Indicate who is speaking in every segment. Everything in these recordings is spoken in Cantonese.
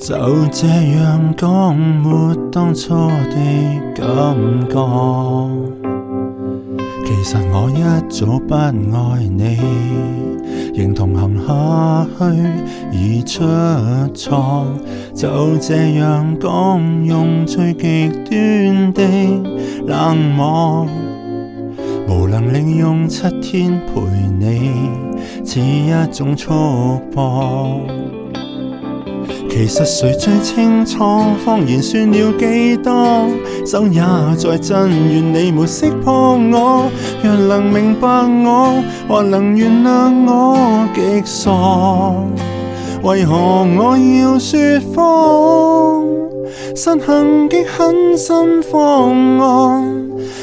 Speaker 1: 就這樣講，沒當初的感覺。其實我一早不愛你，仍同行下去已出錯。就這樣講，用最極端的冷漠，無能利用7天陪你，似一種束縛。其實誰最清楚，謊言算了幾多，手也在震，願你沒識破我。若能明白我，或能原諒我極傻，為何我要說謊？實行極狠心慌案，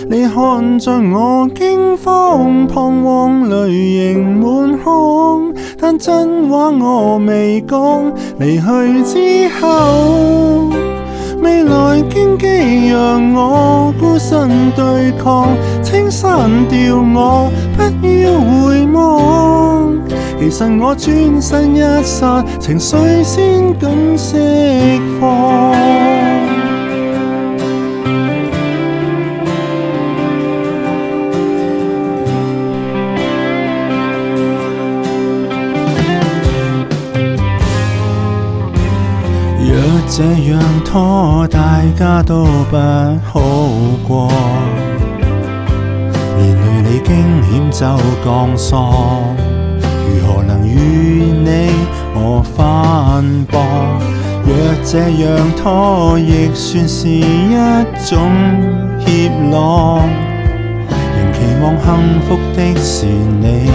Speaker 1: 你看着我驚慌彷徨，淚盈滿腔，但真話我未講。離去之後，未來荊棘讓我孤身對抗，請刪掉我，不要回望。其實我轉身一剎，情緒先敢釋放。若這樣拖，大家都不好過。連累你驚險就降喪，如何能與你我反駁？若這樣拖，亦算是一種怯懦。仍期望幸福的是你，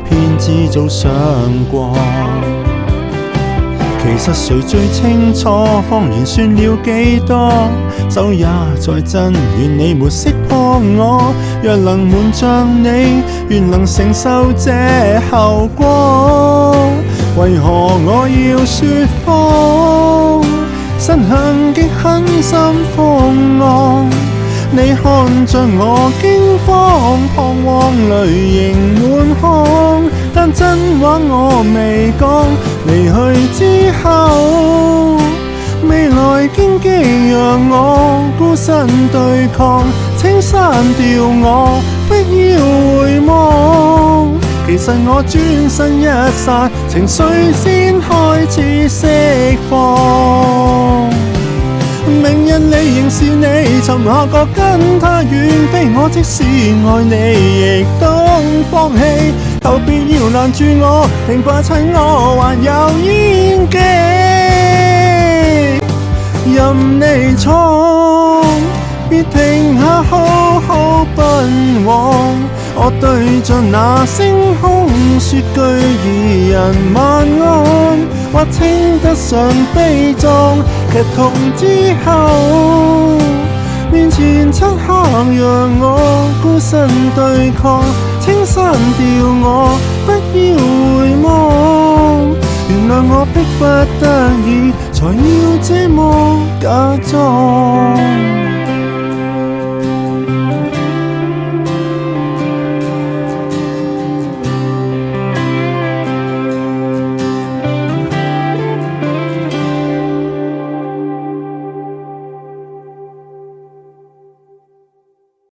Speaker 1: 偏知早想過。其實誰最清楚，謊言算了幾多，手也在震，願你沒識破我。若能瞞着你，願能承受這後果。為何我要說謊？實行極狠心慌案，你看着我驚慌彷徨，淚盈滿腔，但真話我未講。離去之後，未來荊棘讓我孤身對抗，請刪掉我，不要回望。其實我轉身一剎，情緒先開始釋放。明日你仍是你，尋下個跟他遠飛。我即使愛你，亦當放棄。求別要攔住我，停吧趁我還有演技。任你闖，別停下好好奔往。我對着那星空說句二人晚安，或稱得上悲壯。劇痛之後，面前漆黑讓我孤身對抗，請刪掉我，不要回望。原諒我迫不得已，才要這麼假裝。